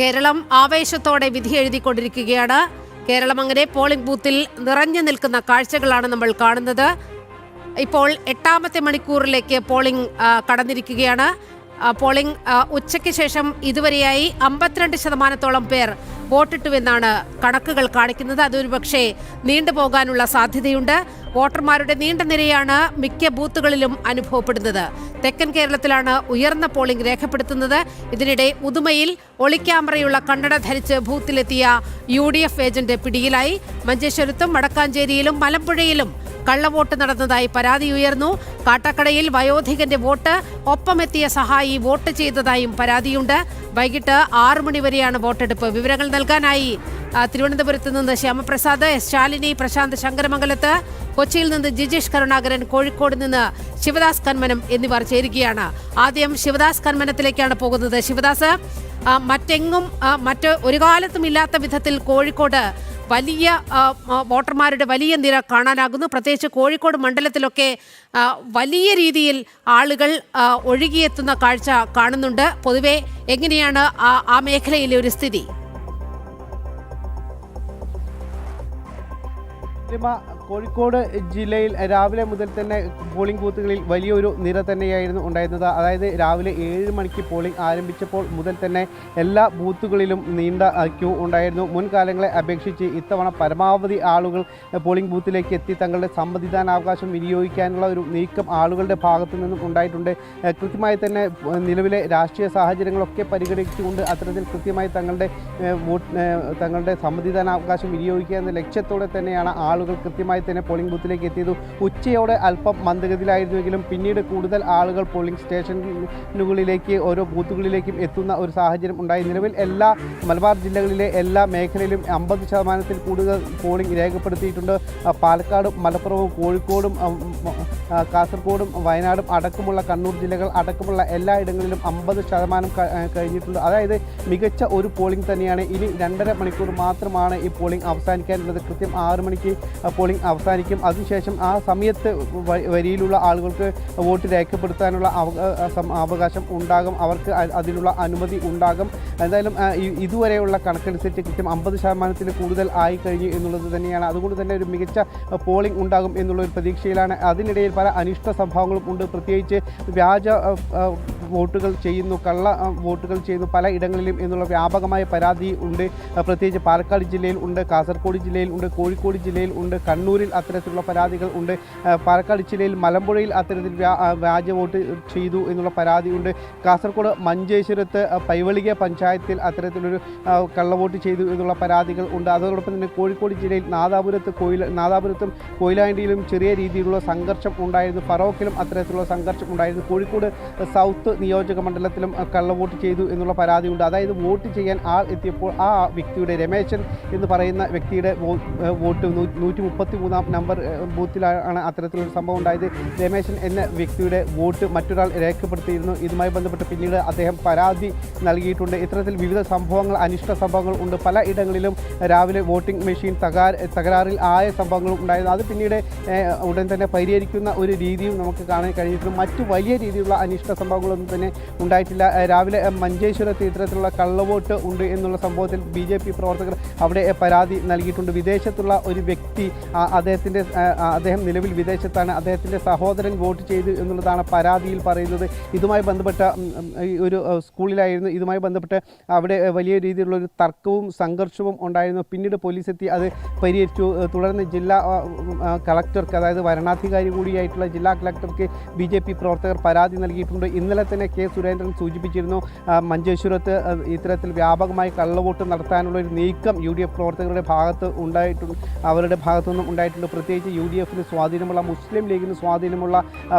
കേരളം ആവേശത്തോടെ വിധി എഴുതിക്കൊണ്ടിരിക്കുകയാണ്. കേരളം അങ്ങനെ പോളിംഗ് ബൂത്തിൽ നിറഞ്ഞു നിൽക്കുന്ന കാഴ്ചകളാണ് നമ്മൾ കാണുന്നത്. ഇപ്പോൾ 8ാമത്തെ മണിക്കൂറിലേക്ക് പോളിംഗ് കടന്നിരിക്കുകയാണ്. പോളിംഗ് ഉച്ചയ്ക്ക് ശേഷം ഇതുവരെയായി 52% പേർ വോട്ടിട്ടുവെന്നാണ് കണക്കുകൾ കാണിക്കുന്നത്. അതൊരു പക്ഷേ നീണ്ടുപോകാനുള്ള സാധ്യതയുണ്ട്. വോട്ടർമാരുടെ നീണ്ട നിരയാണ് മിക്ക ബൂത്തുകളിലും അനുഭവപ്പെടുന്നത്. തെക്കൻ കേരളത്തിലാണ് ഉയർന്ന പോളിംഗ് രേഖപ്പെടുത്തുന്നത്. ഇതിനിടെ ഉദുമയിൽ ഒളിക്യാമറയുള്ള കണ്ണട ധരിച്ച് ബൂത്തിലെത്തിയ UDF ഏജന്റ് പിടിയിലായി. മഞ്ചേശ്വരത്തും വടക്കാഞ്ചേരിയിലും മലമ്പുഴയിലും കള്ളവോട്ട് നടന്നതായി പരാതി ഉയർന്നു. കാട്ടാക്കടയിൽ വയോധികന്റെ വോട്ട് ഒപ്പമെത്തിയ സഹായി വോട്ട് ചെയ്തതായും പരാതിയുണ്ട്. വൈകിട്ട് 6 മണി വരെയാണ് വോട്ടെടുപ്പ്. വിവരങ്ങൾ നൽകാനായി തിരുവനന്തപുരത്ത് നിന്ന് ശ്യാമപ്രസാദ്, എസ് ശാലിനി, പ്രശാന്ത് ശങ്കരമംഗലത്ത്, കൊച്ചിയിൽ നിന്ന് ജിജീഷ് കരുണാകരൻ, കോഴിക്കോട് നിന്ന് ശിവദാസ് കന്മനം എന്നിവർ ചേരുകയാണ്. ആദ്യം ശിവദാസ് കന്മനത്തിലേക്കാണ് പോകുന്നത്. ശിവദാസ്, മറ്റെങ്ങും ഒരു കാലത്തും ഇല്ലാത്ത വിധത്തിൽ കോഴിക്കോട് വലിയ വോട്ടർമാരുടെ വലിയ നിര കാണാനാകുന്നു. പ്രത്യേകിച്ച് കോഴിക്കോട് മണ്ഡലത്തിലൊക്കെ വലിയ രീതിയിൽ ആളുകൾ ഒഴുകിയെത്തുന്ന കാഴ്ച കാണുന്നുണ്ട്. പൊതുവെ എങ്ങനെയാണ് ആ മേഖലയിലെ ഒരു സ്ഥിതി? കോഴിക്കോട് ജില്ലയിൽ രാവിലെ മുതൽ തന്നെ പോളിംഗ് ബൂത്തുകളിൽ വലിയൊരു നിര തന്നെയായിരുന്നു ഉണ്ടായിരുന്നത്. അതായത് രാവിലെ 7 മണിക്ക് പോളിംഗ് ആരംഭിച്ചപ്പോൾ മുതൽ തന്നെ എല്ലാ ബൂത്തുകളിലും നീണ്ട ക്യൂ ഉണ്ടായിരുന്നു. മുൻകാലങ്ങളെ അപേക്ഷിച്ച് ഇത്തവണ പരമാവധി ആളുകൾ പോളിംഗ് ബൂത്തിലേക്ക് എത്തി തങ്ങളുടെ സമ്മതിദാനാവകാശം വിനിയോഗിക്കാനുള്ള ഒരു നീക്കം ആളുകളുടെ ഭാഗത്തു നിന്നും ഉണ്ടായിട്ടുണ്ട്. കൃത്യമായി തന്നെ നിലവിലെ രാഷ്ട്രീയ സാഹചര്യങ്ങളൊക്കെ പരിഗണിച്ചുകൊണ്ട് അത്തരത്തിൽ കൃത്യമായി തങ്ങളുടെ സമ്മതിദാനാവകാശം വിനിയോഗിക്കുക എന്ന ലക്ഷ്യത്തോടെ തന്നെയാണ് ആളുകൾ കൃത്യമായി തന്നെ പോളിംഗ് ബൂത്തിലേക്ക് എത്തിയത്. ഉച്ചയോടെ അല്പം മന്ദഗതിയിലായിരുന്നുവെങ്കിലും പിന്നീട് കൂടുതൽ ആളുകൾ പോളിംഗ് സ്റ്റേഷനുകളിലേക്ക് ഓരോ ബൂത്തുകളിലേക്കും എത്തുന്ന ഒരു സാഹചര്യം ഉണ്ടായി. നിലവിൽ എല്ലാ മലബാർ ജില്ലകളിലെ എല്ലാ മേഖലയിലും 50% കൂടുതൽ പോളിംഗ് രേഖപ്പെടുത്തിയിട്ടുണ്ട്. പാലക്കാടും മലപ്പുറവും കോഴിക്കോടും കാസർഗോഡും വയനാടും അടക്കമുള്ള കണ്ണൂർ ജില്ലകൾ അടക്കമുള്ള എല്ലായിടങ്ങളിലും 50% കഴിഞ്ഞിട്ടുണ്ട്. അതായത് മികച്ച ഒരു പോളിംഗ് തന്നെയാണ്. ഇനി 2.5 മണിക്കൂർ മാത്രമാണ് ഈ പോളിംഗ് അവസാനിക്കാനുള്ളത്. കൃത്യം 6 മണിക്ക് പോളിംഗ് അവസാനിക്കും. അതിനുശേഷം ആ സമയത്ത് വരിയിലുള്ള ആളുകൾക്ക് വോട്ട് രേഖപ്പെടുത്താനുള്ള അവകാശം ഉണ്ടാകും. അവർക്ക് അതിനുള്ള അനുമതി ഉണ്ടാകും. എന്തായാലും ഇതുവരെയുള്ള കണക്കനുസരിച്ച് കൃത്യം 50% കൂടുതൽ ആയി കഴിഞ്ഞു എന്നുള്ളത് തന്നെയാണ്. അതുകൊണ്ട് തന്നെ ഒരു മികച്ച പോളിംഗ് ഉണ്ടാകും എന്നുള്ളൊരു പ്രതീക്ഷയിലാണ്. അതിനിടയിൽ പല അനിഷ്ട സംഭവങ്ങളും ഉണ്ട്. പ്രത്യേകിച്ച് വ്യാജ വോട്ടുകൾ ചെയ്യുന്നു, കള്ള വോട്ടുകൾ ചെയ്യുന്നു പല ഇടങ്ങളിലും എന്നുള്ള വ്യാപകമായ പരാതി ഉണ്ട്. പ്രത്യേകിച്ച് പാലക്കാട് ജില്ലയിൽ ഉണ്ട്, കാസർഗോഡ് ജില്ലയിൽ ഉണ്ട്, കോഴിക്കോട് ജില്ലയിൽ ഉണ്ട്, കണ്ണൂരിൽ അത്തരത്തിലുള്ള പരാതികൾ ഉണ്ട്. പാലക്കാട് ജില്ലയിൽ മലമ്പുഴയിൽ അത്തരത്തിൽ വ്യാജ വോട്ട് ചെയ്തു എന്നുള്ള പരാതിയുണ്ട്. കാസർഗോഡ് മഞ്ചേശ്വരത്ത് പൈവളിക പഞ്ചായത്തിൽ അത്തരത്തിലൊരു കള്ളവോട്ട് ചെയ്തു എന്നുള്ള പരാതികൾ ഉണ്ട്. അതോടൊപ്പം തന്നെ കോഴിക്കോട് ജില്ലയിൽ നാദാപുരത്തും കൊയിലാണ്ടിയിലും ചെറിയ രീതിയിലുള്ള സംഘർഷം ഉണ്ടായിരുന്നു. ഫറോക്കിലും അത്തരത്തിലുള്ള സംഘർഷം ഉണ്ടായിരുന്നു. കോഴിക്കോട് സൗത്ത് നിയോജക മണ്ഡലത്തിലും കള്ളവോട്ട് ചെയ്തു എന്നുള്ള പരാതിയുണ്ട്. അതായത് വോട്ട് ചെയ്യാൻ ആൾ എത്തിയപ്പോൾ ആ വ്യക്തിയുടെ രമേശൻ എന്ന് പറയുന്ന വ്യക്തിയുടെ വോട്ട് 133-ാം നമ്പർ ബൂത്തിലാണ് അത്തരത്തിലൊരു സംഭവം ഉണ്ടായത്. രമേശൻ എന്ന വ്യക്തിയുടെ വോട്ട് മറ്റൊരാൾ രേഖപ്പെടുത്തിയിരുന്നു. ഇതുമായി ബന്ധപ്പെട്ട് പിന്നീട് അദ്ദേഹം പരാതി നൽകിയിട്ടുണ്ട്. ഇത്തരത്തിൽ വിവിധ സംഭവങ്ങൾ, അനിഷ്ട സംഭവങ്ങൾ ഉണ്ട്. പല ഇടങ്ങളിലും രാവിലെ വോട്ടിംഗ് മെഷീൻ തകരാറിൽ ആയ സംഭവങ്ങളും ഉണ്ടായിരുന്നു. അത് പിന്നീട് ഉടൻ തന്നെ പരിഹരിക്കുന്ന ഒരു രീതിയും നമുക്ക് കാണാൻ കഴിഞ്ഞിട്ടുണ്ട്. മറ്റു വലിയ രീതിയിലുള്ള അനിഷ്ട സംഭവങ്ങളൊന്നും തന്നെ ഉണ്ടായിട്ടില്ല. രാവിലെ മഞ്ചേശ്വരത്ത് ഇത്തരത്തിലുള്ള കള്ളവോട്ട് ഉണ്ട് എന്നുള്ള സംഭവത്തിൽ BJP പ്രവർത്തകർ അവിടെ പരാതി നൽകിയിട്ടുണ്ട്. വിദേശത്തുള്ള ഒരു വ്യക്തി, അദ്ദേഹം നിലവിൽ വിദേശത്താണ്, അദ്ദേഹത്തിൻ്റെ സഹോദരൻ വോട്ട് ചെയ്തു എന്നുള്ളതാണ് പരാതിയിൽ പറയുന്നത്. ഇതുമായി ബന്ധപ്പെട്ട ഒരു സ്കൂളിലായിരുന്നു. ഇതുമായി ബന്ധപ്പെട്ട് അവിടെ വലിയ രീതിയിലുള്ളൊരു തർക്കവും സംഘർഷവും ഉണ്ടായിരുന്നു. പിന്നീട് പോലീസ് എത്തി അത് പരിഹരിച്ചു. തുടർന്ന് ജില്ലാ കളക്ടർക്ക്, അതായത് വരണാധികാരി കൂടിയായിട്ടുള്ള ജില്ലാ കളക്ടർക്ക് BJP പ്രവർത്തകർ പരാതി നൽകിയിട്ടുണ്ട്. ഇന്നലെ തന്നെ K. സുരേന്ദ്രൻ സൂചിപ്പിച്ചിരുന്നു, മഞ്ചേശ്വരത്ത് ഇത്തരത്തിൽ വ്യാപകമായി കള്ളവോട്ട് നടത്താനുള്ളൊരു നീക്കം UDF പ്രവർത്തകരുടെ ഭാഗത്ത് ഉണ്ടായിട്ടുണ്ട്, അവരുടെ ഭാഗത്തുനിന്നും ഉണ്ടായിട്ടുണ്ട്. പ്രത്യേകിച്ച് UDFന് സ്വാധീനമുള്ള, മുസ്ലിം ലീഗിന് സ്വാധീനമുള്ള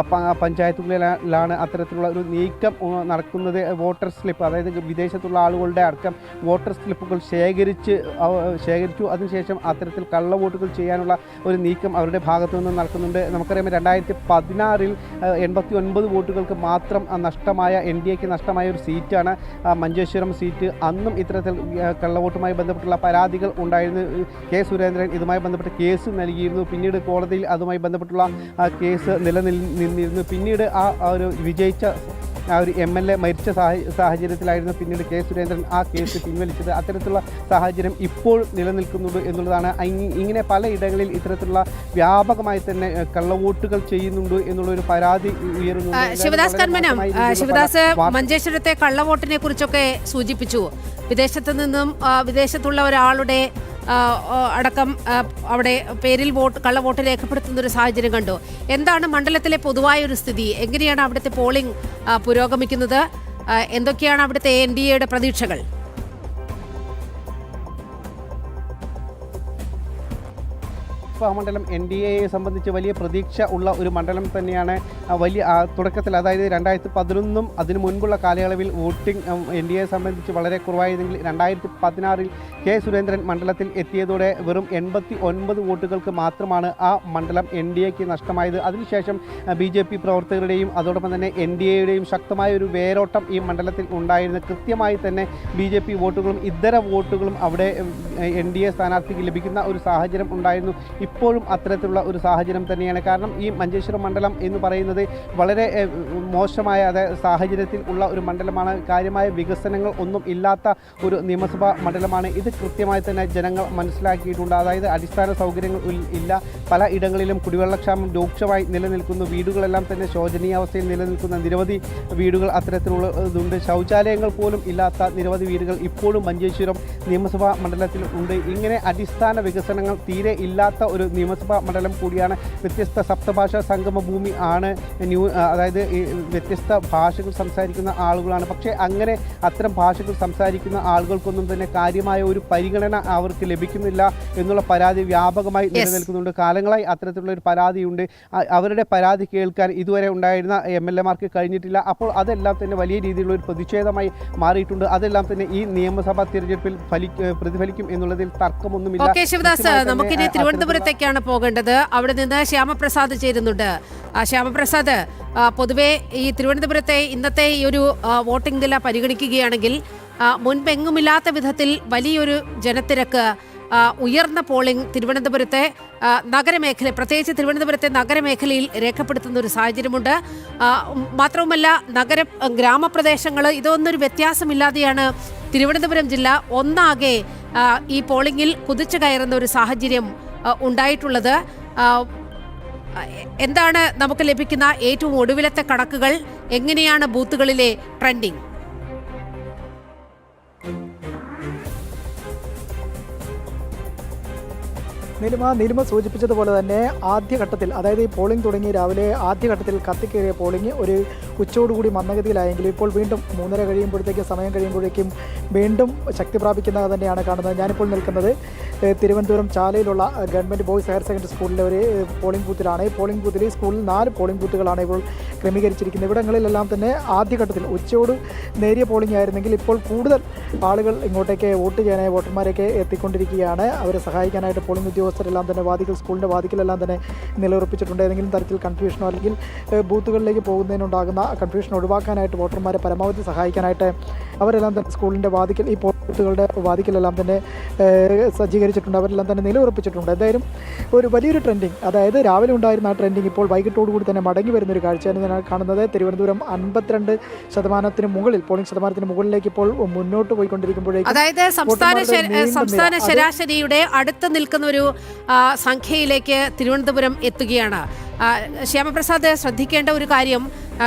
പഞ്ചായത്തുകളിലാണ് അത്തരത്തിലുള്ള ഒരു നീക്കം നടക്കുന്നത്. വോട്ടർ സ്ലിപ്പ്, അതായത് വിദേശത്തുള്ള ആളുകളുടെ അടക്കം വോട്ടർ സ്ലിപ്പുകൾ ശേഖരിച്ചു. അതിനുശേഷം അത്തരത്തിൽ കള്ളവോട്ടുകൾ ചെയ്യാനുള്ള ഒരു നീക്കം അവരുടെ ഭാഗത്തു നിന്ന് നടക്കുന്നുണ്ട്. നമുക്കറിയാം 2016-ൽ 89 വോട്ടുകൾക്ക് മാത്രം നഷ്ടമായ NDAക്ക് നഷ്ടമായ ഒരു സീറ്റാണ് മഞ്ചേശ്വരം സീറ്റ്. അന്നും ഇത്തരത്തിൽ കള്ളവോട്ടുമായി ബന്ധപ്പെട്ടുള്ള പരാതികൾ ഉണ്ടായിരുന്നു. K. സുരേന്ദ്രൻ ഇതുമായി ബന്ധപ്പെട്ട് കേസ് നൽകിയിരുന്നു. പിന്നീട് കോടതിയിൽ അതുമായി ബന്ധപ്പെട്ടുള്ള കേസ് നിലനിന്നിരുന്നു. പിന്നീട് ആ ഒരു വിജയിച്ച ആ ഒരു MLA മരിച്ച സാഹചര്യത്തിലായിരുന്നു പിന്നീട് കെ സുരേന്ദ്രൻ ആ കേസ് പിൻവലിച്ചത്. അത്തരത്തിലുള്ള സാഹചര്യം ഇപ്പോൾ നിലനിൽക്കുന്നുണ്ട് എന്നുള്ളതാണ്. ഇങ്ങനെ പലയിടങ്ങളിൽ ഇത്തരത്തിലുള്ള വ്യാപകമായി തന്നെ കള്ളവോട്ടുകൾ ചെയ്യുന്നുണ്ട് എന്നുള്ളൊരു പരാതി ഉയരുന്നുണ്ട്. ശിവദാസ് കന്മനം, ശിവദാസ് മഞ്ചേശ്വരത്തെ കള്ളവോട്ടിനെ കുറിച്ചൊക്കെ സൂചിപ്പിച്ചു. വിദേശത്തുള്ള ഒരാളുടെ അടക്കം അവിടെ പേരിൽ കള്ളവോട്ട് രേഖപ്പെടുത്തുന്ന ഒരു സാഹചര്യം കണ്ടു. എന്താണ് മണ്ഡലത്തിലെ പൊതുവായ ഒരു സ്ഥിതി? എങ്ങനെയാണ് അവിടുത്തെ പോളിംഗ് പുരോഗമിക്കുന്നത്? എന്തൊക്കെയാണ് അവിടുത്തെ NDAയുടെ പ്രതീക്ഷകൾ? മണ്ഡലം NDAയെ സംബന്ധിച്ച് വലിയ പ്രതീക്ഷ ഉള്ള ഒരു മണ്ഡലം തന്നെയാണ്. വലിയ തുടക്കത്തിൽ, അതായത് 2011 അതിനു മുൻപുള്ള കാലയളവിൽ വോട്ടിംഗ് NDAയെ സംബന്ധിച്ച് വളരെ കുറവായതെങ്കിൽ 2016 കെ സുരേന്ദ്രൻ മണ്ഡലത്തിൽ എത്തിയതോടെ വെറും 89 വോട്ടുകൾക്ക് മാത്രമാണ് ആ മണ്ഡലം NDAയ്ക്ക് നഷ്ടമായത്. അതിനുശേഷം BJP പ്രവർത്തകരുടെയും അതോടൊപ്പം തന്നെ NDAയുടെയും ശക്തമായ ഒരു വേരോട്ടം ഈ മണ്ഡലത്തിൽ ഉണ്ടായിരുന്നു. കൃത്യമായി തന്നെ BJP വോട്ടുകളും ഇതര വോട്ടുകളും അവിടെ NDA സ്ഥാനാർത്ഥിക്ക് ലഭിക്കുന്ന ഒരു സാഹചര്യം ഉണ്ടായിരുന്നു. ഇപ്പോഴും അത്തരത്തിലുള്ള ഒരു സാഹചര്യം തന്നെയാണ്. കാരണം ഈ മഞ്ചേശ്വരം മണ്ഡലം എന്ന് പറയുന്നത് വളരെ മോശമായ സാഹചര്യത്തിൽ ഉള്ള ഒരു മണ്ഡലമാണ്. കാര്യമായ വികസനങ്ങൾ ഒന്നും ഇല്ലാത്ത ഒരു നിയമസഭാ മണ്ഡലമാണ്. ഇത് കൃത്യമായി തന്നെ ജനങ്ങൾ മനസ്സിലാക്കിയിട്ടുണ്ട്. അതായത് അടിസ്ഥാന സൗകര്യങ്ങൾ ഇല്ല, പല ഇടങ്ങളിലും കുടിവെള്ളക്ഷാമം രൂക്ഷമായി നിലനിൽക്കുന്നു, വീടുകളെല്ലാം തന്നെ ശോചനീയാവസ്ഥയിൽ നിലനിൽക്കുന്ന നിരവധി വീടുകൾ അത്തരത്തിലുള്ളതുണ്ട്. ശൗചാലയങ്ങൾ പോലും ഇല്ലാത്ത നിരവധി വീടുകൾ ഇപ്പോഴും മഞ്ചേശ്വരം നിയമസഭാ മണ്ഡലത്തിൽ ഉണ്ട്. ഇങ്ങനെ അടിസ്ഥാന വികസനങ്ങൾ തീരെ ഇല്ലാത്ത ഒരു നിയമസഭാ മണ്ഡലം കൂടിയാണ്. വ്യത്യസ്ത സപ്തഭാഷാ സംഗമ ഭൂമി ആണ്. അതായത് വ്യത്യസ്ത ഭാഷകൾ സംസാരിക്കുന്ന ആളുകളാണ്. പക്ഷേ അങ്ങനെ അത്തരം ഭാഷകൾ സംസാരിക്കുന്ന ആളുകൾക്കൊന്നും തന്നെ കാര്യമായ ഒരു പരിഗണന അവർക്ക് ലഭിക്കുന്നില്ല എന്നുള്ള പരാതി വ്യാപകമായി നിലനിൽക്കുന്നുണ്ട്. കാലങ്ങളായി അത്തരത്തിലുള്ള ഒരു പരാതിയുണ്ട്. അവരുടെ പരാതി കേൾക്കാൻ ഇതുവരെ ഉണ്ടായിരുന്ന MLAമാർക്ക് കഴിഞ്ഞിട്ടില്ല. അപ്പോൾ അതെല്ലാം തന്നെ വലിയ രീതിയിലുള്ള ഒരു പ്രതിഷേധമായി മാറിയിട്ടുണ്ട്. അതെല്ലാം തന്നെ ഈ നിയമസഭാ തിരഞ്ഞെടുപ്പിൽ പ്രതിഫലിക്കും എന്നുള്ളതിൽ തർക്കമൊന്നുമില്ല. നമുക്കിനി തിരുവനന്തപുരത്തേക്കാണ് പോകേണ്ടത്. അവിടെ നിന്ന് ശ്യാമപ്രസാദ് ചേരുന്നുണ്ട്. ശ്യാമപ്രസാദ്, പൊതുവെ ഈ തിരുവനന്തപുരത്തെ ഇന്നത്തെ ഈ ഒരു വോട്ടിംഗ് നില പരിഗണിക്കുകയാണെങ്കിൽ മുൻപെങ്ങുമില്ലാത്ത വിധത്തിൽ വലിയൊരു ജനത്തിരക്ക്, ഉയർന്ന പോളിംഗ് തിരുവനന്തപുരത്തെ നഗരമേഖല, പ്രത്യേകിച്ച് തിരുവനന്തപുരത്തെ നഗരമേഖലയിൽ രേഖപ്പെടുത്തുന്ന ഒരു സാഹചര്യമുണ്ട്. മാത്രവുമല്ല ഗ്രാമപ്രദേശങ്ങൾ ഇതൊന്നൊരു വ്യത്യാസമില്ലാതെയാണ് തിരുവനന്തപുരം ജില്ല ഒന്നാകെ ഈ പോളിംഗിൽ കുതിച്ചു കയറുന്ന ഒരു സാഹചര്യം ഉണ്ടായിട്ടുള്ളത്. എന്താണ് നമുക്ക് ലഭിക്കുന്ന ഏറ്റവും ഒടുവിലത്തെ കണക്കുകൾ? എങ്ങനെയാണ് ബൂത്തുകളിലെ ട്രെൻഡിങ്? നീലിമ സൂചിപ്പിച്ചതുപോലെ തന്നെ ആദ്യഘട്ടത്തിൽ, അതായത് ഈ പോളിംഗ് തുടങ്ങി രാവിലെ ആദ്യഘട്ടത്തിൽ കത്തിക്കേറിയ പോളിംഗ് ഒരു ഉച്ചയോടുകൂടി മന്ദഗതിയിലായെങ്കിലും ഇപ്പോൾ വീണ്ടും 3:30 കഴിയുമ്പോഴത്തേക്കും, സമയം കഴിയുമ്പോഴേക്കും വീണ്ടും ശക്തി പ്രാപിക്കുന്നത് തന്നെയാണ് കാണുന്നത്. ഞാനിപ്പോൾ നിൽക്കുന്നത് തിരുവനന്തപുരം ചാലയിലുള്ള ഗവൺമെൻറ് ബോയ്സ് ഹയർ സെക്കൻഡറി സ്കൂളിലെ ഒരു പോളിംഗ് ബൂത്തിലാണ്. ഈ പോളിംഗ് ബൂത്തിൽ ഈ സ്കൂളിൽ 4 പോളിംഗ് ബൂത്തുകളാണ് ഇപ്പോൾ ക്രമീകരിച്ചിരിക്കുന്നത്. ഇവിടങ്ങളിലെല്ലാം തന്നെ ആദ്യഘട്ടത്തിൽ ഉച്ചയോട് നേരിയ പോളിംഗ് ആയിരുന്നെങ്കിൽ ഇപ്പോൾ കൂടുതൽ ആളുകൾ ഇങ്ങോട്ടേക്ക് വോട്ട് ചെയ്യാനായി വോട്ടർമാരൊക്കെ എത്തിക്കൊണ്ടിരിക്കുകയാണ്. അവരെ സഹായിക്കാനായിട്ട് പോളിംഗ് ഉദ്യോഗസ്ഥരെല്ലാം തന്നെ സ്കൂളിൻ്റെ വാതിക്കലെല്ലാം തന്നെ നിലയുറപ്പിച്ചിട്ടുണ്ട്. ഏതെങ്കിലും തരത്തിൽ കൺഫ്യൂഷനോ അല്ലെങ്കിൽ ബൂത്തുകളിലേക്ക് പോകുന്നതിനുണ്ടാകുന്ന കൺഫ്യൂഷൻ ഒഴിവാക്കാനായിട്ട് വോട്ടർമാരെ പരമാവധി സഹായിക്കാനായിട്ട് അവരെല്ലാം തന്നെ സ്കൂളിൻ്റെ വാതിക്കൽ, ഈ ബൂത്തുകളുടെ വാതിക്കലെല്ലാം തന്നെ സജ്ജീകരിച്ചിട്ടുണ്ട്. അവരെല്ലാം തന്നെ നിലയുറപ്പിച്ചിട്ടുണ്ട്. എന്തായാലും ഒരു വലിയൊരു ട്രെൻഡിങ്, അതായത് രാവിലെ ഉണ്ടായിരുന്ന ആ ട്രെൻഡിങ് ഇപ്പോൾ വൈകിട്ടോടുകൂടി തന്നെ മടങ്ങി വരുന്നൊരു കാഴ്ചയാണ് ഞാൻ കാണുന്നത്. തിരുവനന്തപുരം 52% മുകളിൽ, പോളിംഗ് ശതമാനത്തിന് മുകളിലേക്ക് ഇപ്പോൾ മുന്നോട്ട് പോയിക്കൊണ്ടിരിക്കുമ്പോഴേക്കും, അതായത് സംസ്ഥാന ശരാശരിയുടെ അടുത്ത് നിൽക്കുന്ന ഒരു സംഖ്യയിലേക്ക് തിരുവനന്തപുരം എത്തുകയാണ്. ശ്യാമപ്രസാദ്, ശ്രദ്ധിക്കേണ്ട ഒരു കാര്യം,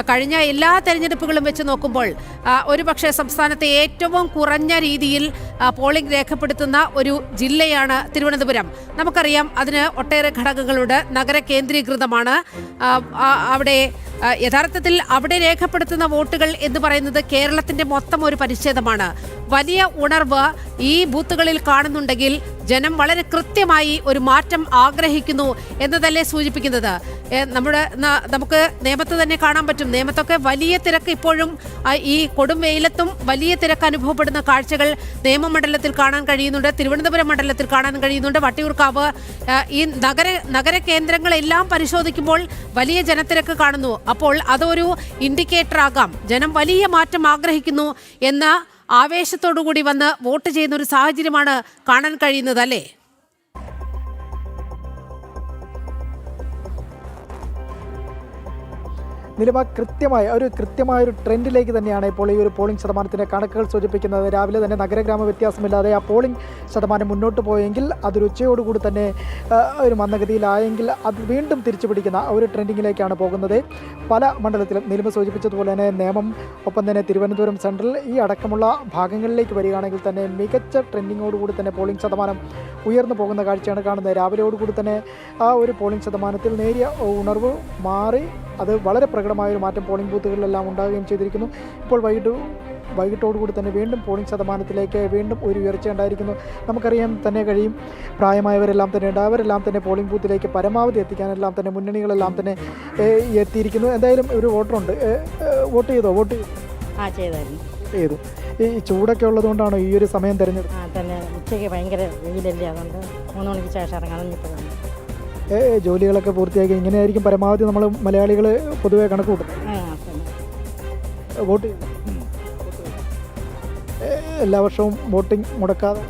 കഴിഞ്ഞ എല്ലാ തെരഞ്ഞെടുപ്പുകളും വെച്ച് നോക്കുമ്പോൾ ഒരുപക്ഷെ സംസ്ഥാനത്തെ ഏറ്റവും കുറഞ്ഞ രീതിയിൽ പോളിംഗ് രേഖപ്പെടുത്തുന്ന ഒരു ജില്ലയാണ് തിരുവനന്തപുരം. നമുക്കറിയാം, അതിന് ഒട്ടേറെ ഘടകങ്ങളുണ്ട്. നഗര കേന്ദ്രീകൃതമാണ്. അവിടെ യഥാർത്ഥത്തിൽ അവിടെ രേഖപ്പെടുത്തുന്ന വോട്ടുകൾ എന്ന് പറയുന്നത് കേരളത്തിന്റെ മൊത്തം ഒരു പരിച്ഛേദമാണ്. വലിയ ഉണർവ് ഈ ബൂത്തുകളിൽ കാണുന്നുണ്ടെങ്കിൽ ജനം വളരെ കൃത്യമായി ഒരു മാറ്റം ആഗ്രഹിക്കുന്നു എന്നതല്ലേ സൂചിപ്പിക്കുന്നത്. നമുക്ക് നേമത്ത് തന്നെ കാണാൻ പറ്റും. നേമത്തൊക്കെ വലിയ തിരക്ക് ഇപ്പോഴും, ഈ കൊടും വെയിലത്തും വലിയ തിരക്ക് അനുഭവപ്പെടുന്ന കാഴ്ചകൾ നേമമണ്ഡലത്തിൽ കാണാൻ കഴിയുന്നുണ്ട്, തിരുവനന്തപുരം മണ്ഡലത്തിൽ കാണാൻ കഴിയുന്നുണ്ട്. വട്ടിയൂർക്കാവ്, ഈ നഗര കേന്ദ്രങ്ങളെല്ലാം പരിശോധിക്കുമ്പോൾ വലിയ ജനത്തിരക്ക് കാണുന്നു. അപ്പോൾ അതൊരു ഇൻഡിക്കേറ്റർ ആകാം, ജനം വലിയ മാറ്റം ആഗ്രഹിക്കുന്നു എന്ന ആവേശത്തോടുകൂടി വന്ന് വോട്ട് ചെയ്യുന്ന ഒരു സാഹചര്യമാണ് കാണാൻ കഴിയുന്നത്, അല്ലേ? നിലവിൽ കൃത്യമായ ഒരു ട്രെൻഡിലേക്ക് തന്നെയാണ് ഇപ്പോൾ ഈ ഒരു പോളിംഗ് ശതമാനത്തിൻ്റെ കണക്കുകൾ സൂചിപ്പിക്കുന്നത്. രാവിലെ തന്നെ നഗരഗ്രാമ വ്യത്യാസമില്ലാതെ ആ പോളിംഗ് ശതമാനം മുന്നോട്ട് പോയെങ്കിൽ അതൊരു ഉച്ചയോടുകൂടി തന്നെ ഒരു മന്ദഗതിയിലായെങ്കിൽ അത് വീണ്ടും തിരിച്ചു പിടിക്കുന്ന ഒരു ട്രെൻഡിങ്ങിലേക്കാണ് പോകുന്നത്. പല മണ്ഡലത്തിലും നിലവിൽ സൂചിപ്പിച്ചതുപോലെ തന്നെ നേമം, ഒപ്പം തന്നെ തിരുവനന്തപുരം സെൻട്രൽ ഈ അടക്കമുള്ള ഭാഗങ്ങളിലേക്ക് വരികയാണെങ്കിൽ തന്നെ മികച്ച ട്രെൻഡിങ്ങോടുകൂടി തന്നെ പോളിംഗ് ശതമാനം ഉയർന്നു പോകുന്ന കാഴ്ചയാണ് കാണുന്നത്. രാവിലെയോടുകൂടി തന്നെ ആ ഒരു പോളിംഗ് ശതമാനത്തിൽ നേരിയ ഉണർവ് മാറി അത് വളരെ പ്രകടമായൊരു മാറ്റം പോളിംഗ് ബൂത്തുകളിലെല്ലാം ഉണ്ടാകുകയും ചെയ്തിരിക്കുന്നു. ഇപ്പോൾ വൈകിട്ടോടുകൂടി തന്നെ വീണ്ടും പോളിംഗ് ശതമാനത്തിലേക്ക് വീണ്ടും ഒരു ഉയർച്ച ഉണ്ടായിരിക്കുന്നു. നമുക്കറിയാൻ തന്നെ കഴിയും, പ്രായമായവരെല്ലാം തന്നെ ഉണ്ട്, അവരെല്ലാം തന്നെ പോളിംഗ് ബൂത്തിലേക്ക് പരമാവധി എത്തിക്കാനെല്ലാം തന്നെ മുന്നണികളെല്ലാം തന്നെ എത്തിയിരിക്കുന്നു. എന്തായാലും ഒരു വോട്ടറുണ്ട്. വോട്ട് ചെയ്തു. ഈ ചൂടൊക്കെ ഉള്ളതുകൊണ്ടാണോ ഈ ഒരു സമയം തിരഞ്ഞെടുത്തത്? തന്നെ ഉച്ചയ്ക്ക് ഭയങ്കര വെയിലല്ലേ, അതുകൊണ്ട് 3 മണിക്ക് ശേഷം ഇറങ്ങാൻ ഇപ്പോഴാണ്. ജോലികളൊക്കെ പൂർത്തിയാക്കി ഇങ്ങനെയായിരിക്കും പരമാവധി നമ്മൾ മലയാളികൾ പൊതുവെ കണക്ക് കൂട്ടും. വോട്ട് എല്ലാ വർഷവും വോട്ടിംഗ് മുടക്കാതെ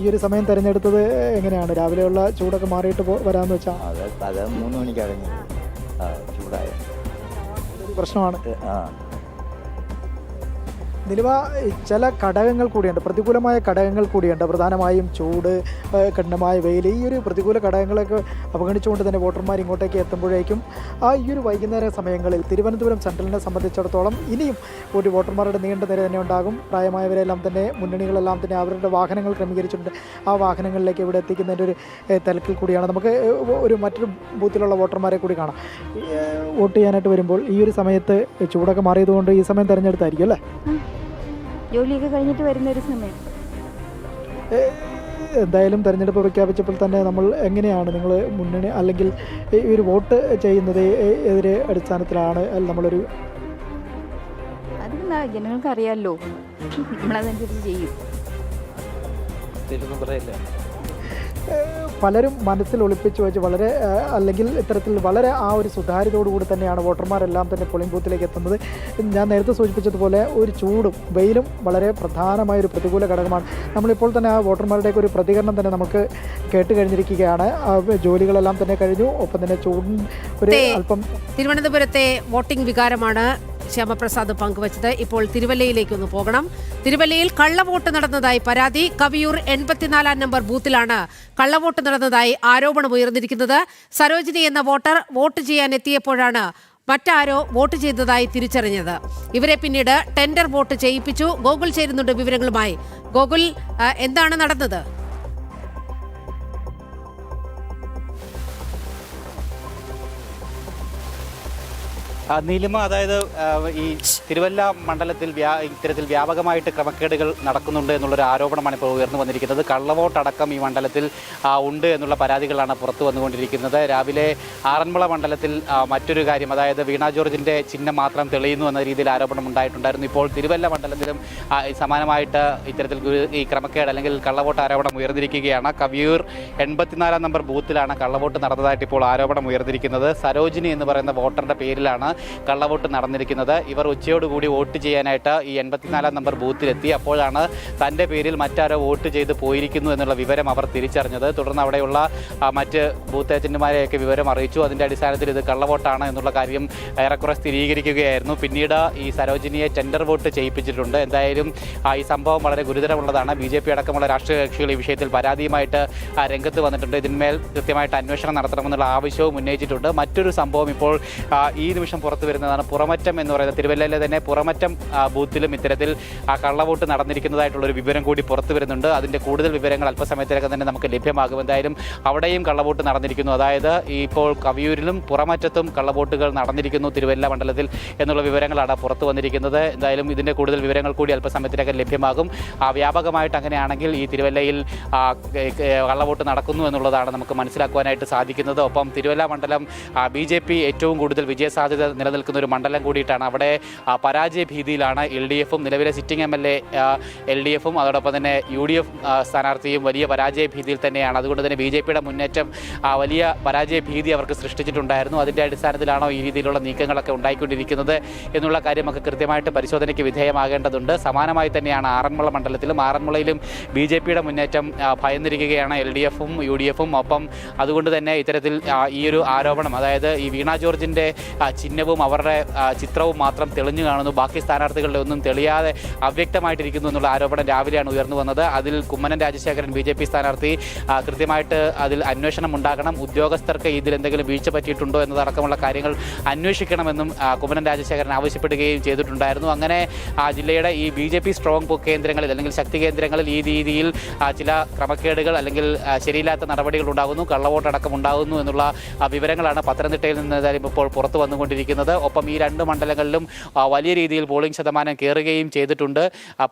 ഈ ഒരു സമയം തിരഞ്ഞെടുത്തത് എങ്ങനെയാണ്? രാവിലെയുള്ള ചൂടൊക്കെ മാറിയിട്ട് വരാമെന്ന് വെച്ചാൽ? അത് 3 മണിക്ക് ഇറങ്ങി ചൂടായ പ്രശ്നമാണ്. നിലവ ചില ഘടകങ്ങൾ കൂടിയുണ്ട്, പ്രതികൂലമായ ഘടകങ്ങൾ കൂടിയുണ്ട്. പ്രധാനമായും ചൂട്, കഠിനമായ വെയിൽ, ഈ ഒരു പ്രതികൂല ഘടകങ്ങളൊക്കെ അവഗണിച്ചുകൊണ്ട് തന്നെ വോട്ടർമാർ ഇങ്ങോട്ടേക്ക് എത്തുമ്പോഴേക്കും ഈ ഒരു വൈകുന്നേര സമയങ്ങളിൽ തിരുവനന്തപുരം സെൻട്രലിനെ സംബന്ധിച്ചിടത്തോളം ഇനിയും ഒരു വോട്ടർമാരുടെ നീണ്ട നിര തന്നെ ഉണ്ടാകും. പ്രായമായവരെല്ലാം തന്നെ മുന്നണികളെല്ലാം തന്നെ അവരുടെ വാഹനങ്ങൾ ക്രമീകരിച്ചിട്ടുണ്ട്. ആ വാഹനങ്ങളിലേക്ക് ഇവിടെ എത്തിക്കുന്നതിൻ്റെ ഒരു തിരക്കിൽ കൂടിയാണ്. നമുക്ക് മറ്റൊരു ബൂത്തിലുള്ള വോട്ടർമാരെ കൂടി കാണാം. വോട്ട് ചെയ്യാനായിട്ട് വരുമ്പോൾ ഈ ഒരു സമയത്ത് ചൂടൊക്കെ മാറിയതുകൊണ്ട് ഈ സമയം തിരഞ്ഞെടുത്തായിരിക്കും അല്ലേ? ജോലിയൊക്കെ കഴിഞ്ഞിട്ട് വരുന്ന ഒരു സമയം. എന്തായാലും തെരഞ്ഞെടുപ്പ് പ്രഖ്യാപിച്ചപ്പോൾ തന്നെ നമ്മൾ എങ്ങനെയാണ് നിങ്ങൾ മുന്നണി അല്ലെങ്കിൽ ഈ ഒരു വോട്ട് ചെയ്യുന്നത് ഏതൊരു അടിസ്ഥാനത്തിലാണ് നമ്മളൊരു? അതെന്താ, ജനങ്ങൾക്ക് അറിയാമല്ലോ, നമ്മളതനുസരിച്ച് ചെയ്യും. പലരും മനസ്സിൽ ഒളിപ്പിച്ച് വെച്ച് വളരെ അല്ലെങ്കിൽ ഇത്തരത്തിൽ വളരെ ആ ഒരു സുതാര്യതയോടുകൂടി തന്നെയാണ് വോട്ടർമാരെല്ലാം തന്നെ പോളിംഗ് ബൂത്തിലേക്ക് എത്തുന്നത്. ഞാൻ നേരത്തെ സൂചിപ്പിച്ചതുപോലെ ഒരു ചൂടും വെയിലും വളരെ പ്രധാനമായൊരു പ്രതികൂല ഘടകമാണ്. നമ്മളിപ്പോൾ തന്നെ ആ വോട്ടർമാരുടെയൊക്കെ ഒരു പ്രതികരണം തന്നെ നമുക്ക് കേട്ട് കഴിഞ്ഞിരിക്കുകയാണ്. ജോലികളെല്ലാം തന്നെ കഴിഞ്ഞു, ഒപ്പം തന്നെ ചൂടും ഒരു അല്പം. തിരുവനന്തപുരത്തെ വോട്ടിംഗ് വികാരമാണ് ശ്യാമപ്രസാദ് പങ്കുവച്ചത്. ഇപ്പോൾ തിരുവല്ലയിലേക്കൊന്ന് പോകണം. തിരുവല്ലയിൽ കള്ളവോട്ട് നടന്നതായി പരാതി. കവിയൂർ 84 നമ്പർ ബൂത്തിലാണ് കള്ളവോട്ട് നടന്നതായി ആരോപണം ഉയർന്നിരിക്കുന്നത്. സരോജിനി എന്ന വോട്ടർ വോട്ട് ചെയ്യാൻ എത്തിയപ്പോഴാണ് മറ്റാരോ വോട്ട് ചെയ്തതായി തിരിച്ചറിഞ്ഞത്. ഇവരെ പിന്നീട് ടെൻഡർ വോട്ട് ചെയ്യിപ്പിച്ചു. ഗോകുൽ ചേരുന്നുണ്ട് വിവരങ്ങളുമായി. ഗോകുൽ, എന്താണ് നടന്നത്? നീലിമ, അതായത് ഈ തിരുവല്ല മണ്ഡലത്തിൽ ഇത്തരത്തിൽ വ്യാപകമായിട്ട് ക്രമക്കേടുകൾ നടക്കുന്നുണ്ട് എന്നുള്ളൊരു ആരോപണമാണ് ഇപ്പോൾ ഉയർന്നു വന്നിരിക്കുന്നത്. കള്ളവോട്ടടക്കം ഈ മണ്ഡലത്തിൽ ഉണ്ട് എന്നുള്ള പരാതികളാണ് പുറത്തു വന്നുകൊണ്ടിരിക്കുന്നത്. രാവിലെ ആറന്മുള മണ്ഡലത്തിൽ മറ്റൊരു കാര്യം, അതായത് വീണ ജോർജിൻ്റെ ചിഹ്നം മാത്രം തെളിയുന്നു എന്ന രീതിയിൽ ആരോപണം ഉണ്ടായിട്ടുണ്ടായിരുന്നു. ഇപ്പോൾ തിരുവല്ല മണ്ഡലത്തിലും സമാനമായിട്ട് ഇത്തരത്തിൽ ഈ ക്രമക്കേട് അല്ലെങ്കിൽ കള്ളവോട്ട് ആരോപണം ഉയർന്നിരിക്കുകയാണ്. കവിയൂർ 84 നമ്പർ ബൂത്തിലാണ് കള്ളവോട്ട് നടന്നതായിട്ട് ഇപ്പോൾ ആരോപണം ഉയർന്നിരിക്കുന്നത്. സരോജിനി എന്ന് പറയുന്ന വോട്ടറുടെ പേരിലാണ് കള്ളവോട്ട് നടന്നിരിക്കുന്നത്. ഇവർ ഉച്ചയോടുകൂടി വോട്ട് ചെയ്യാനായിട്ട് ഈ 84 നമ്പർ ബൂത്തിലെത്തി. അപ്പോഴാണ് തൻ്റെ പേരിൽ മറ്റാരോ വോട്ട് ചെയ്ത് പോയിരിക്കുന്നു എന്നുള്ള വിവരം അവർ തിരിച്ചറിഞ്ഞത്. തുടർന്ന് അവിടെയുള്ള മറ്റ് ബൂത്ത് ഏജന്റുമാരെയൊക്കെ വിവരം അറിയിച്ചു. അതിൻ്റെ അടിസ്ഥാനത്തിൽ ഇത് കള്ളവോട്ടാണ് എന്നുള്ള കാര്യം ഏറെക്കുറെ സ്ഥിരീകരിക്കുകയായിരുന്നു. പിന്നീട് ഈ സരോജിനിയെ ടെൻഡർ വോട്ട് ചെയ്യിപ്പിച്ചിട്ടുണ്ട്. എന്തായാലും ഈ സംഭവം വളരെ ഗുരുതരമുള്ളതാണ്. BJP അടക്കമുള്ള രാഷ്ട്രീയ കക്ഷികൾ ഈ വിഷയത്തിൽ പരാതിയുമായിട്ട് രംഗത്ത് വന്നിട്ടുണ്ട്. ഇതിന്മേൽ കൃത്യമായിട്ട് അന്വേഷണം നടത്തണമെന്നുള്ള ആവശ്യവും ഉന്നയിച്ചിട്ടുണ്ട്. മറ്റൊരു സംഭവം ഇപ്പോൾ ഈ നിമിഷം പുറത്തു വരുന്നതാണ്. പുറമറ്റം എന്ന് പറയുന്നത് തിരുവല്ലയിലെ തന്നെ പുറമറ്റം ബൂത്തിലും ഇത്തരത്തിൽ കള്ളവോട്ട് നടന്നിരിക്കുന്നതായിട്ടുള്ളൊരു വിവരം കൂടി പുറത്തു വരുന്നുണ്ട്. അതിൻ്റെ കൂടുതൽ വിവരങ്ങൾ അല്പസമയത്തിനകം തന്നെ നമുക്ക് ലഭ്യമാകും. എന്തായാലും അവിടെയും കള്ളവോട്ട് നടന്നിരിക്കുന്നു. അതായത് ഇപ്പോൾ കവിയൂരിലും പുറമറ്റത്തും കള്ളവോട്ടുകൾ നടന്നിരിക്കുന്നു തിരുവല്ല മണ്ഡലത്തിൽ എന്നുള്ള വിവരങ്ങളാണ് പുറത്തു വന്നിരിക്കുന്നത്. എന്തായാലും ഇതിൻ്റെ കൂടുതൽ വിവരങ്ങൾ കൂടി അല്പസമയത്തിനകം ലഭ്യമാകും. വ്യാപകമായിട്ട് അങ്ങനെയാണെങ്കിൽ ഈ തിരുവല്ലയിൽ കള്ളവോട്ട് നടക്കുന്നു എന്നുള്ളതാണ് നമുക്ക് മനസ്സിലാക്കുവാനായിട്ട് സാധിക്കുന്നത്. ഒപ്പം തിരുവല്ല മണ്ഡലം BJP ഏറ്റവും കൂടുതൽ വിജയസാധ്യത നിലനിൽക്കുന്ന ഒരു മണ്ഡലം കൂടിയിട്ടാണ്. അവിടെ പരാജയ ഭീതിയിലാണ് LDFും നിലവിലെ സിറ്റിംഗ് MLA LDFും അതോടൊപ്പം തന്നെ UDF സ്ഥാനാർത്ഥിയും വലിയ പരാജയ ഭീതിയിൽ തന്നെയാണ്. അതുകൊണ്ട് തന്നെ BJPയുടെ മുന്നേറ്റം വലിയ പരാജയ ഭീതി അവർക്ക് സൃഷ്ടിച്ചിട്ടുണ്ടായിരുന്നു. അതിൻ്റെ അടിസ്ഥാനത്തിലാണോ ഈ രീതിയിലുള്ള നീക്കങ്ങളൊക്കെ ഉണ്ടായിക്കൊണ്ടിരിക്കുന്നത് എന്നുള്ള കാര്യമൊക്കെ കൃത്യമായിട്ട് പരിശോധനയ്ക്ക് വിധേയമാകേണ്ടതുണ്ട്. സമാനമായി തന്നെയാണ് ആറന്മുള മണ്ഡലത്തിലും. ആറന്മുളയിലും BJPയുടെ മുന്നേറ്റം ഭയന്നിരിക്കുകയാണ് LDFും UDFും. ഒപ്പം അതുകൊണ്ട് തന്നെ ഇത്തരത്തിൽ ഈ ഒരു ആരോപണം, അതായത് ഈ വീണ ജോർജിൻ്റെ ചിഹ്നവും അവരുടെ ചിത്രവും മാത്രം തെളിഞ്ഞു കാണുന്നു, ബാക്കി സ്ഥാനാർത്ഥികളുടെ ഒന്നും തെളിയാതെ അവ്യക്തമായിട്ടിരിക്കുന്നു എന്നുള്ള ആരോപണം രാവിലെയാണ് ഉയർന്നു വന്നത്. അതിൽ കുമ്മനം രാജശേഖരൻ BJP സ്ഥാനാർത്ഥി കൃത്യമായിട്ട് അതിൽ അന്വേഷണം ഉണ്ടാകണം, ഉദ്യോഗസ്ഥർക്ക് ഇതിൽ എന്തെങ്കിലും വീഴ്ച പറ്റിയിട്ടുണ്ടോ എന്നതടക്കമുള്ള കാര്യങ്ങൾ അന്വേഷിക്കണമെന്നും കുമ്മനം രാജശേഖരൻ ആവശ്യപ്പെടുകയും ചെയ്തിട്ടുണ്ടായിരുന്നു. അങ്ങനെ ജില്ലയുടെ ഈ BJP സ്ട്രോങ് കേന്ദ്രങ്ങളിൽ അല്ലെങ്കിൽ ശക്തി കേന്ദ്രങ്ങളിൽ ഈ രീതിയിൽ ചില ക്രമക്കേടുകൾ അല്ലെങ്കിൽ ശരിയില്ലാത്ത നടപടികൾ ഉണ്ടാകുന്നു, കള്ളവോട്ടടക്കം ഉണ്ടാകുന്നു എന്നുള്ള വിവരങ്ങളാണ് പത്തനംതിട്ടയിൽ നിന്ന് ഇപ്പോൾ പുറത്തു വന്നുകൊണ്ടിരിക്കുന്നത്. ഒപ്പം ഈ രണ്ട് മണ്ഡലങ്ങളിലും വലിയ രീതിയിൽ പോളിംഗ് ശതമാനം കയറുകയും ചെയ്തിട്ടുണ്ട്.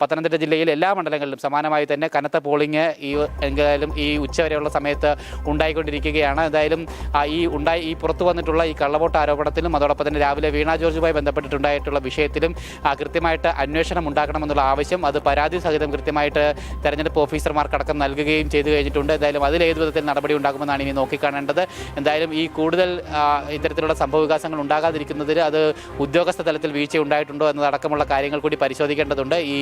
പത്തനംതിട്ട ജില്ലയിൽ എല്ലാ മണ്ഡലങ്ങളിലും സമാനമായി തന്നെ കനത്ത പോളിംഗ് എന്തായാലും ഈ ഉച്ചവരെയുള്ള സമയത്ത് ഉണ്ടായിക്കൊണ്ടിരിക്കുകയാണ്. എന്തായാലും ഈ പുറത്തു വന്നിട്ടുള്ള ഈ കള്ളവോട്ട് ആരോപണത്തിലും അതോടൊപ്പം തന്നെ രാവിലെ വീണ ജോർജുമായി ബന്ധപ്പെട്ടിട്ടുണ്ടായിട്ടുള്ള വിഷയത്തിലും കൃത്യമായിട്ട് അന്വേഷണം ഉണ്ടാക്കണമെന്നുള്ള ആവശ്യം അത് പരാതി സഹിതം കൃത്യമായിട്ട് തെരഞ്ഞെടുപ്പ് ഓഫീസർമാർക്കടക്കം നൽകുകയും ചെയ്തു കഴിഞ്ഞിട്ടുണ്ട്. എന്തായാലും അതിൽ ഏത് വിധത്തിൽ നടപടി ഉണ്ടാകുമെന്നാണ് ഇനി നോക്കിക്കാണേണ്ടത്. എന്തായാലും ഈ കൂടുതൽ ഇത്തരത്തിലുള്ള സംഭവവികാസങ്ങൾ ഉണ്ടാകാതിരിക്കുന്നതിൽ അത് ഉദ്യോഗസ്ഥ തലത്തിൽ വീഴ്ച ഉണ്ടായിട്ടുണ്ടോ എന്നതടക്കമുള്ള കാര്യങ്ങൾ കൂടി പരിശോധിക്കേണ്ടതുണ്ട്. ഈ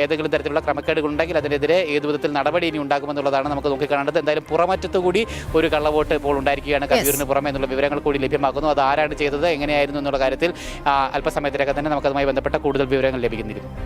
ഏതെങ്കിലും തരത്തിലുള്ള ക്രമക്കേടുകൾ ഉണ്ടെങ്കിൽ അതിനെതിരെ ഏത് വിധത്തിൽ നടപടി ഇനി ഉണ്ടാകുമെന്നുള്ളതാണ് നമുക്ക് നോക്കിക്കാണേണ്ടത്. എന്തായാലും പുറമറ്റത്തുകൂടി ഒരു കള്ളവോട്ട് ഇപ്പോൾ ഉണ്ടായിരിക്കുകയാണ് കവിയൂരിന് പുറമെ എന്നുള്ള വിവരങ്ങൾ കൂടി ലഭ്യമാക്കുന്നു. അത് ആരാണ് ചെയ്തത്, എങ്ങനെയായിരുന്നു എന്നുള്ള കാര്യത്തിൽ അല്പസമയത്തിനകം തന്നെ നമുക്കതുമായി ബന്ധപ്പെട്ട കൂടുതൽ വിവരങ്ങൾ ലഭിക്കുന്നില്ല.